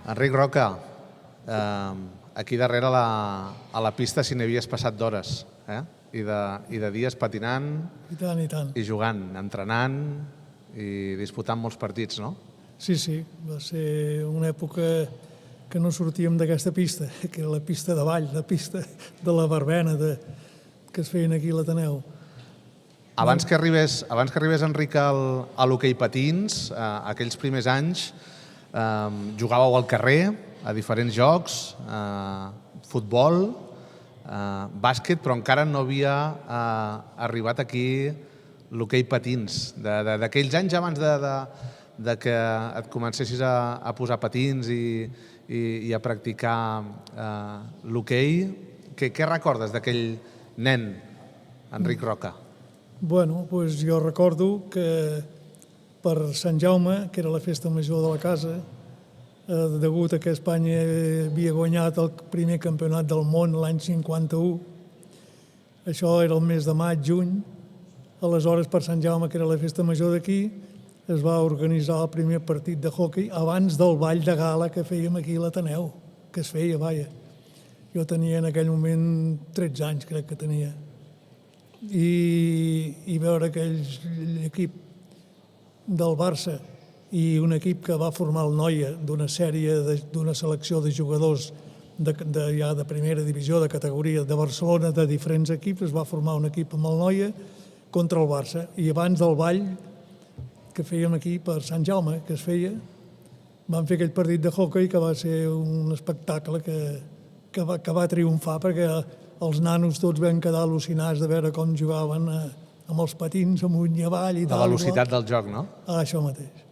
Enric Roca, aquí darrere a la pista si n'havies passat d'hores, i de dies patinant I tant, i tant. i jugant, entrenant i disputant molts partits, no? Sí, sí, va ser una època que no sortíem d'aquesta pista, que era la pista de ball, la pista de la verbena que es feien aquí a l'Ateneu. Abans que arribés Enric a l'hoquei patins, aquells primers anys, jugàveu al carrer, a diferents jocs, futbol, bàsquet, però encara no havia arribat aquí l'hoquei patins. D'aquells anys abans de que et comencessis a posar patins i a practicar l'hoquei, què recordes d'aquell nen, Enric Roca? Bueno, doncs jo recordo que per Sant Jaume, que era la festa major de la casa, degut a que Espanya havia guanyat el primer campionat del món l'any 51, això era el mes de maig, juny, aleshores per Sant Jaume, que era la festa major d'aquí, es va organitzar el primer partit de hoquei abans del ball de gala que fèiem aquí a l'Ateneu, que es feia, vaja. Jo tenia en aquell moment 13 anys, crec que tenia. I veure aquell equip del Barça i un equip que va formar el Noia d'una selecció de jugadors ja de primera divisió, de categoria de Barcelona, de diferents equips, es va formar un equip amb el Noia contra el Barça. I abans del ball que fèiem aquí per Sant Jaume, que es feia, vam fer aquell partit de hoquei que va ser un espectacle que va triomfar perquè els nanos tots vam quedar al·lucinats de veure com jugaven amb els patins amunt i avall i tal. La velocitat del joc, no? Això mateix.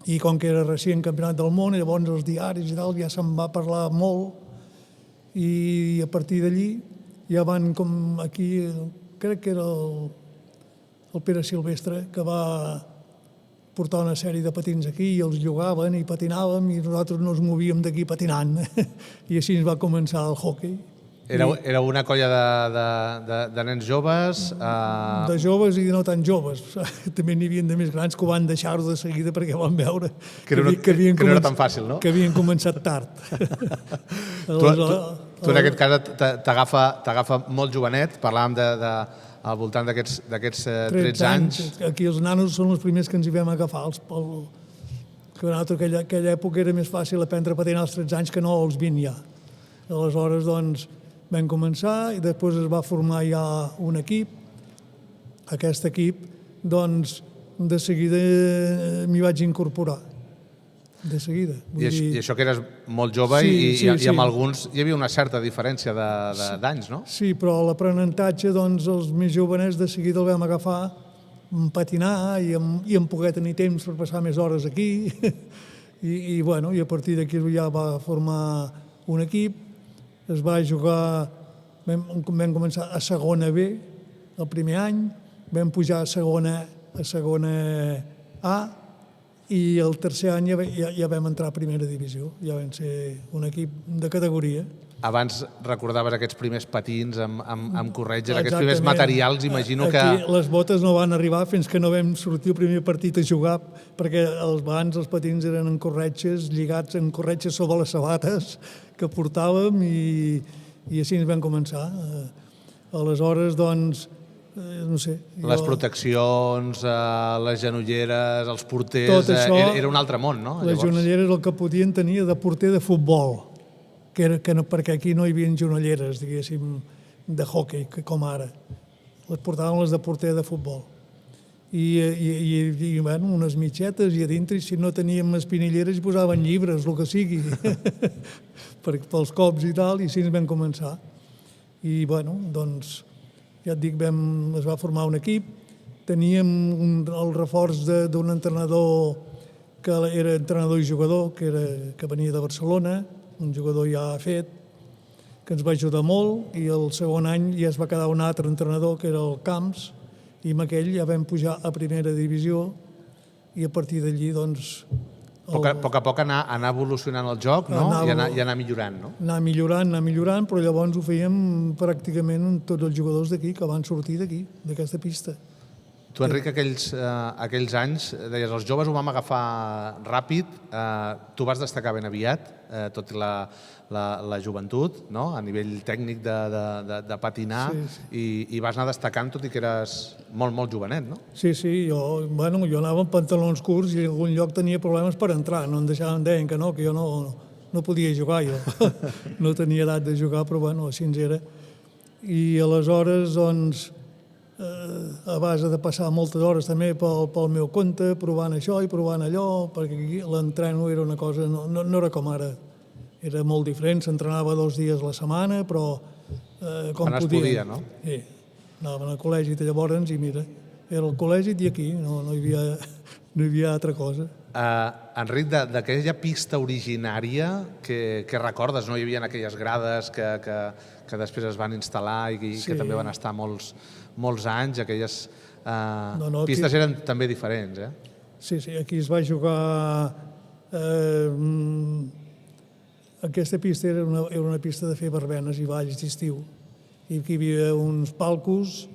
I com que era recient campionat del món, llavors els diaris i tal ja se'n va parlar molt i a partir d'allí ja van com aquí, crec que era el Pere Silvestre, que va portar una sèrie de patins aquí i els jugaven i patinàvem i nosaltres no ens movíem d'aquí patinant. I així ens va començar el hoquei. Era una colla de nens joves... De joves i no tan joves. També n'hi havia de més grans que ho van deixar-ho de seguida perquè van veure que no era tan fàcil, no? Que havien començat tard. Tu en aquest cas t'agafa molt jovenet, parlàvem al voltant d'aquests 13 anys. Aquí els nanos són els primers que ens hi vam agafar. Aquella època era més fàcil aprendre a patinar als 13 anys que no als 20 ja. Aleshores, doncs, vam començar i després es va formar ja un equip. Aquest equip, doncs, de seguida m'hi vaig incorporar. De seguida. I això que eres molt jove i amb alguns hi havia una certa diferència d'anys, no? Sí, però l'aprenentatge, doncs, els més jovenets de seguida el vam agafar en patinar i en poder tenir temps per passar més hores aquí. I a partir d'aquí ja va formar un equip. Es va jugar, vam començar a segona B el primer any, vam pujar a segona A i el tercer any ja vam entrar a primera divisió, ja vam ser un equip de categoria. Abans recordaves aquests primers patins amb corretges, aquests primers materials, imagino que... Aquí les botes no van arribar fins que no vam sortir el primer partit a jugar, perquè abans els patins eren en corretges, lligats en corretges sobre les sabates que portàvem i així ens vam començar. Aleshores, doncs, no sé... Les proteccions, les genolleres, els porters... Era un altre món, no? Les genolleres el que podien tenir de porter de futbol, perquè aquí no hi havia genolleres, diguéssim, de hoquei, com ara. Les portaven les de porter de futbol. I unes mitgetes i a dintre, si no teníem espinilleres, hi posaven llibres, el que sigui, pels cops i tal, i així ens vam començar. I, doncs, ja et dic, es va formar un equip, teníem el reforç d'un entrenador que era entrenador i jugador, que venia de Barcelona, un jugador ja fet, que ens va ajudar molt, i el segon any ja es va quedar un altre entrenador, que era el Camps, i amb aquell ja vam pujar a primera divisió, i a partir d'allí, doncs... A poc a poc anar evolucionant el joc, no? I anar millorant, no? Anar millorant, però llavors ho fèiem pràcticament tots els jugadors d'aquí, que van sortir d'aquí, d'aquesta pista. Tu, Enric, aquells anys, deies, els joves ho vam agafar ràpid, tu vas destacar ben aviat, tot i la joventut, no? A nivell tècnic de patinar, i vas anar destacant tot i que eres molt, molt jovenet, no? Sí, jo anava amb pantalons curts i en algun lloc tenia problemes per entrar, no em deixaven, deien que jo no podia jugar, jo no tenia edat de jugar, però bueno, així ens era. I aleshores, doncs, a base de passar moltes hores també pel meu compte, provant això i provant allò, perquè aquí l'entreno era una cosa, no era com ara, era molt diferent, s'entrenava 2 dies a la setmana, però com quan es podia, no? Sí, anàvem al col·legi de llavors i mira, era el col·legi i aquí, no hi havia altra cosa. Enric, d'aquella pista originària que recordes, no? Hi havia aquelles grades que després es van instal·lar i que també van estar molts anys, aquelles pistes eren també diferents, eh? Sí, aquí es va jugar... Aquesta pista era una pista de fer verbenes i balls d'estiu. I aquí hi havia uns palcos,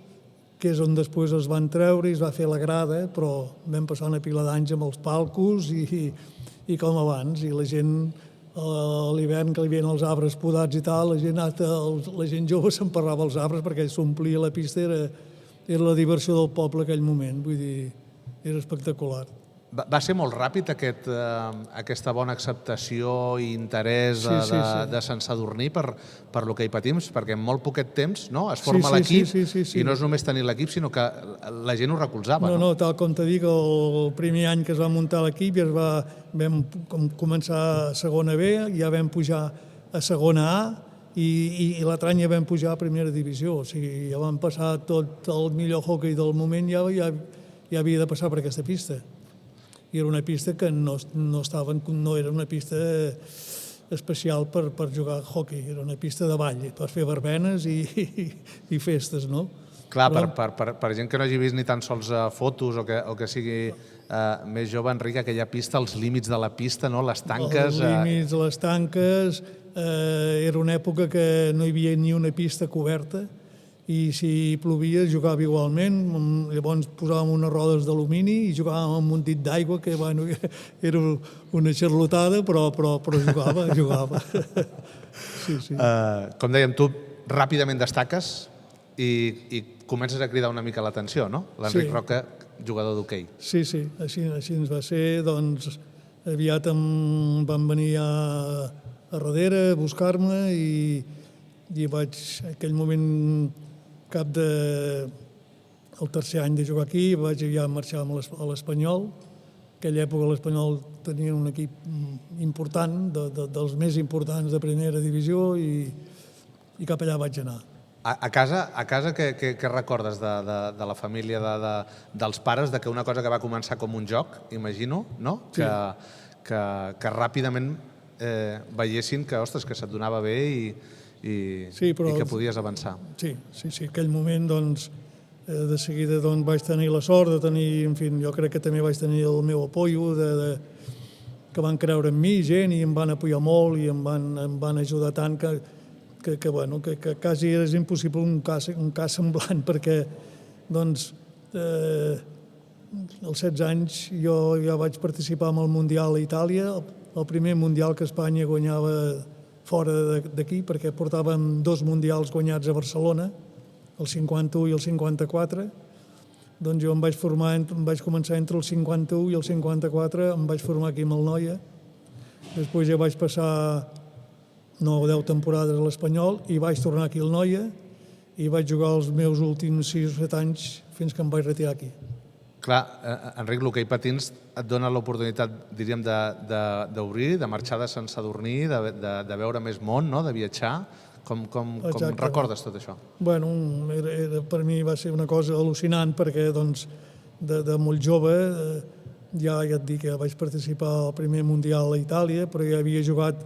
que és on després els van treure i es va fer la grada, però vam passar una pila d'anys amb els palcos i com abans. I la gent, a l'hivern que hi havia els arbres podats i tal, la gent jove s'emparrava als arbres perquè s'omplia la pista, era la diversió del poble aquell moment, vull dir, era espectacular. Va ser molt ràpid aquesta bona acceptació i interès de Sant Sadurní per l'hoquei patins, perquè en molt poquet temps es forma l'equip i no és només tenir l'equip, sinó que la gent ho recolzava. No, tal com te dic, el primer any que es va muntar l'equip vam començar a segona B, ja vam pujar a segona A i l'altre any ja vam pujar a primera divisió. O sigui, ja vam passar tot el millor hoquei del moment, ja havia de passar per aquesta pista. I era una pista que no era una pista especial per jugar a hoquei, era una pista de ball, per fer verbenes i festes, no? Clar, per gent que no hagi vist ni tan sols fotos o que sigui més jove, Enric, aquella pista, els límits de la pista, les tanques... Els límits de les tanques, era una època que no hi havia ni una pista coberta, i si plovia jugava igualment, llavors posàvem unes rodes d'alumini i jugàvem amb un dit d'aigua, que era una xarlotada, però jugava. Sí. Com dèiem, tu ràpidament destaques i comences a cridar una mica l'atenció, no? L'Enric Roca, jugador d'hoquei. Sí, així ens va ser, doncs aviat em van venir a darrere a buscar-me i vaig, en aquell moment, cap del tercer any de jugar aquí, vaig ja marxar a l'Espanyol. En aquella època l'Espanyol tenia un equip important, dels més importants de primera divisió, i cap allà vaig anar. A casa què recordes de la família, dels pares, que una cosa que va començar com un joc, imagino, no? Que ràpidament veiessin que se't donava bé i que podies avançar. Sí, aquell moment, doncs, de seguida vaig tenir la sort de tenir, en fi, jo crec que també vaig tenir el meu apoyo, que van creure en mi, gent, i em van apoyar molt i em van ajudar tant que quasi és impossible un cas semblant, perquè, doncs, als 16 anys jo ja vaig participar en el Mundial a Itàlia, el primer Mundial que Espanya guanyava fora d'aquí, perquè portàvem 2 mundials guanyats a Barcelona, el 51 i el 54. Doncs jo em vaig començar entre el 51 i el 54, em vaig formar aquí amb el Noia. Després ja vaig passar 9 o 10 temporades a l'Espanyol i vaig tornar aquí al Noia i vaig jugar els meus últims 6 o 7 anys fins que em vaig retirar aquí. Clar, Enric, l'hoquei patins et dona l'oportunitat, diríem, d'obrir, de marxar de Sant Sadurní, de veure més món, de viatjar. Com recordes tot això? Bueno, per mi va ser una cosa al·lucinant perquè, doncs, de molt jove, ja et dic que vaig participar al primer Mundial a Itàlia, però ja havia jugat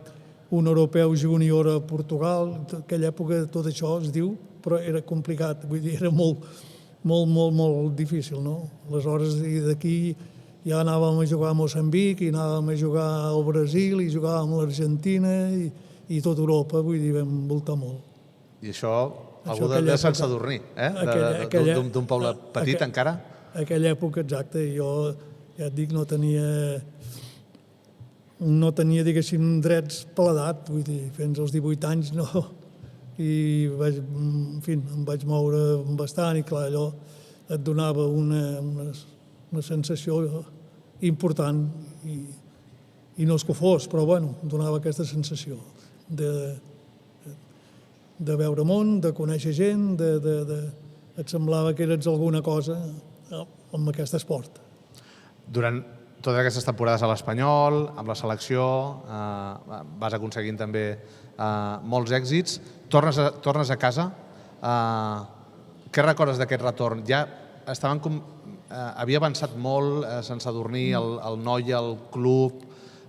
un europeu júnior a Portugal. En aquella època tot això es diu, però era complicat, vull dir, era molt difícil, no? Aleshores, d'aquí ja anàvem a jugar a Moçambic i anàvem a jugar al Brasil i jugàvem a l'Argentina i tot Europa, vull dir, vam voltar molt. I això algú de Sant Sadurní, d'un poble petit encara? aquella època, exacte, jo ja et dic, no tenia, diguéssim, drets per l'edat, vull dir, fins als 18 anys no. I en fi, em vaig moure bastant i clar, allò et donava una sensació important i no és que ho fos, però bueno, em donava aquesta sensació de veure món, de conèixer gent, et semblava que eres alguna cosa amb aquest esport. Durant totes aquestes temporades a l'Espanyol, amb la selecció, vas aconseguint també molts èxits. Tornes a casa. Què recordes d'aquest retorn? Ja havia avançat molt sense dormir el noi, el club,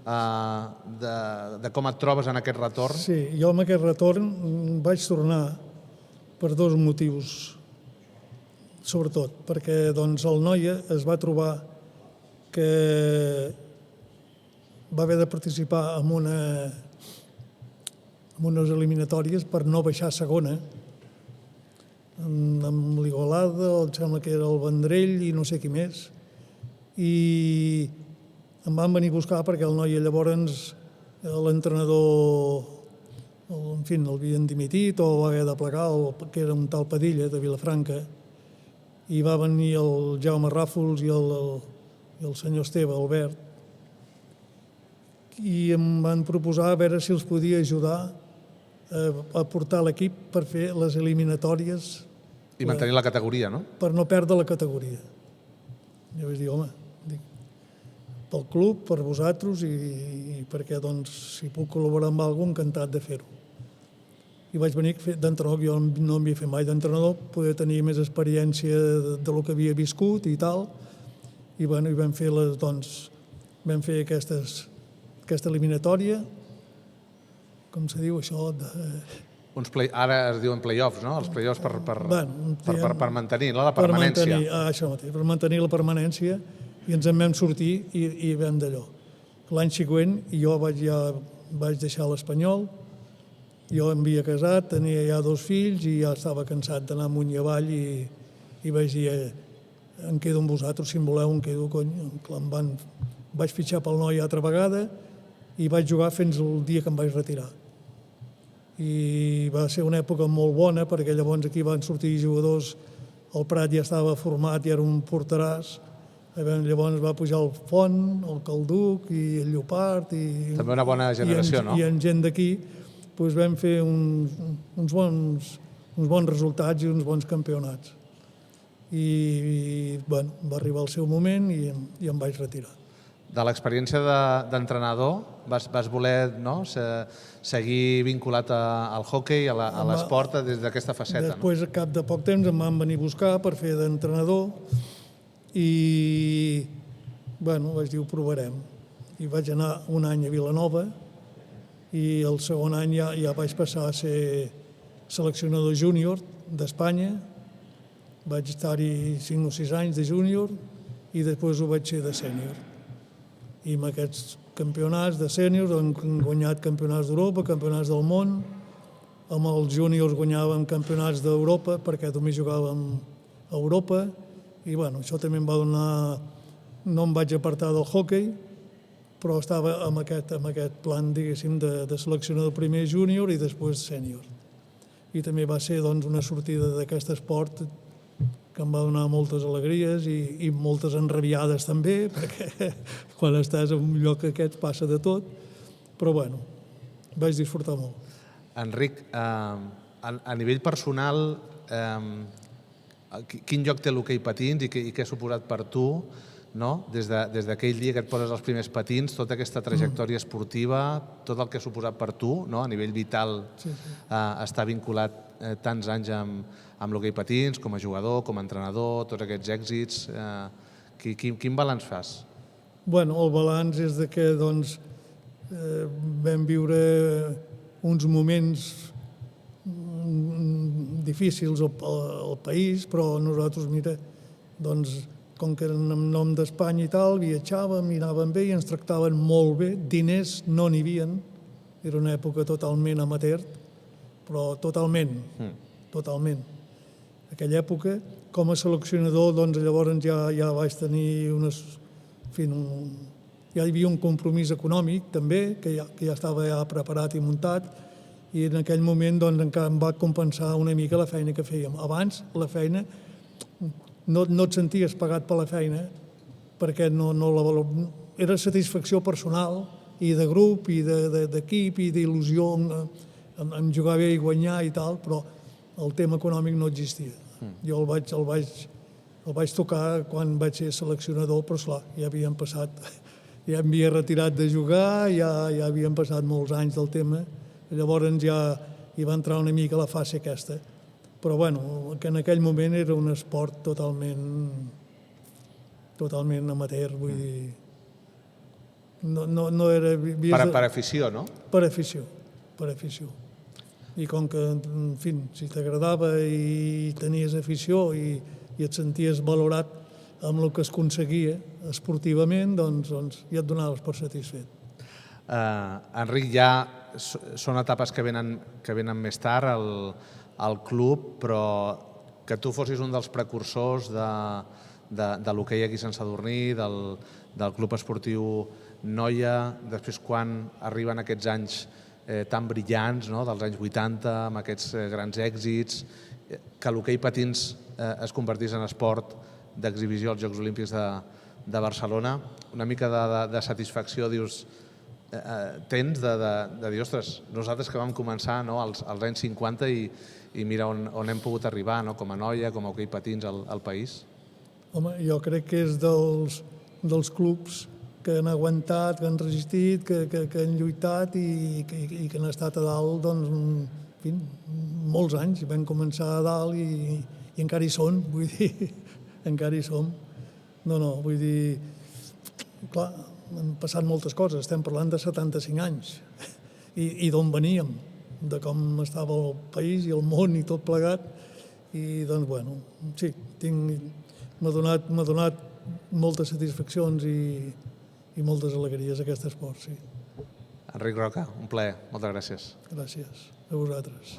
de com et trobes en aquest retorn? Sí, jo amb aquest retorn vaig tornar per dos motius, sobretot, perquè doncs, el Noia es va trobar que va haver de participar en unes eliminatòries per no baixar a segona, amb l'Igualada, em sembla que era el Vendrell i no sé qui més, i em van venir a buscar perquè el Noia llavors, l'entrenador, en fi, l'havien dimitit o va haver de plegar, que era un tal Padilla de Vilafranca, i va venir el Jaume Ràfols i el senyor Esteve, Albert, i em van proposar a veure si els podia ajudar a portar l'equip per fer les eliminatòries. I mantenir la categoria, no? Per no perdre la categoria. Jo vaig dir, home, pel club, per vosaltres, i perquè, doncs, si puc col·laborar amb alguna cosa, encantat de fer-ho. I vaig venir d'entrenador, jo no m'havia fet mai d'entrenador, poder tenir més experiència del que havia viscut i tal, i bueno, vam fer aquesta eliminatòria, com se diu això, ara es diuen play-offs, no? Els play-offs per mantenir la permanència. Això mateix, per mantenir la permanència, i ens en vam sortir i vam d'allò. L'any següent jo vaig deixar l'Espanyol, jo em havia casat, tenia ja 2 fills i ja estava cansat d'anar amunt i avall i vaig dir, em quedo amb vosaltres, si em voleu em quedo, cony. Vaig fitxar pel Noia altra vegada i vaig jugar fins al dia que em vaig retirar. I va ser una època molt bona perquè llavors aquí van sortir jugadors, el Prat ja estava format i era un porteràs, llavors va pujar el Font, el Calduc i el Llopart. També una bona generació, no? I en gent d'aquí vam fer uns bons resultats i uns bons campionats. I va arribar el seu moment i em vaig retirar. De l'experiència d'entrenador vas voler seguir vinculat al hoquei, a l'esport, des d'aquesta faceta. Després, al cap de poc temps, em van venir a buscar per fer d'entrenador i vaig dir, ho provarem. I vaig anar un any a Vilanova i el segon any ja vaig passar a ser seleccionador júnior d'Espanya. Vaig estar-hi 5 o 6 anys de júnior i després ho vaig ser de sènior. I amb aquests campionats de sèniors hem guanyat campionats d'Europa, campionats del món. Amb els júniors guanyàvem campionats d'Europa perquè només jugàvem a Europa. I això també em va donar... No em vaig apartar del hoquei, però estava amb aquest plan, diguéssim, de seleccionador primer júnior i després sènior. I també va ser una sortida d'aquest esport que em va donar moltes alegries i moltes enrabiades també, perquè quan estàs en un lloc aquest passa de tot, però vaig disfrutar molt. Enric, a nivell personal, quin lloc té l'hoquei patins i què ha suposat per tu, des d'aquell dia que et poses els primers patins, tota aquesta trajectòria esportiva, tot el que ha suposat per tu, a nivell vital, estar vinculat tants anys amb l'hoquei patins, com a jugador, com a entrenador, tots aquests èxits. Quin balanç fas? El balanç és que vam viure uns moments difícils al país, però nosaltres, mira, com que eren en nom d'Espanya i tal, viatjàvem i anàvem bé i ens tractaven molt bé. Diners no n'hi havia, era una època totalment amateur, però totalment. Aquella època, com a seleccionador, doncs llavors ja vaig tenir unes... En fi, ja hi havia un compromís econòmic també, que ja estava ja preparat i muntat, i en aquell moment doncs, encara em va compensar una mica la feina que fèiem. Abans, la feina, no et senties pagat per la feina, perquè no la valor... Era satisfacció personal, i de grup, i d'equip, i d'il·lusió en jugar bé i guanyar i tal, però el tema econòmic no existia. Jo el vaig tocar quan vaig ser seleccionador, però esclar, ja ja m'havia retirat de jugar, ja havien passat molts anys del tema, llavors ja hi va entrar una mica la fase aquesta. Però bueno, que en aquell moment era un esport totalment amateur, vull dir... No era... Per afició, no? Per afició. I com que, en fi, si t'agradava i tenies afició i et senties valorat amb el que es aconseguia esportivament, doncs ja et donaves per satisfet. Enric, ja són etapes que venen més tard al club, però que tu fossis un dels precursors de l'hoquei aquí a Sant Sadurní, del club esportiu Noia, després quan arriben aquests anys tan brillants, dels anys 80, amb aquests grans èxits, que l'hoquei patins es convertís en esport d'exhibició als Jocs Olímpics de Barcelona. Una mica de satisfacció, dius, tens de dir, ostres, nosaltres que vam començar als anys 50 i mira on hem pogut arribar, com a Noia, com a hoquei patins al país? Home, jo crec que és dels clubs que han aguantat, que han resistit, que han lluitat i que han estat a dalt, doncs, en fi, molts anys. Vam començar a dalt i encara hi són, vull dir, encara hi som. No, vull dir, clar, han passat moltes coses, estem parlant de 75 anys. I d'on veníem, de com estava el país i el món i tot plegat. I doncs, bueno, sí, m'ha donat moltes satisfaccions i moltes alegries aquest esport, sí. Enric Roca, un plaer. Moltes gràcies. Gràcies a vosaltres.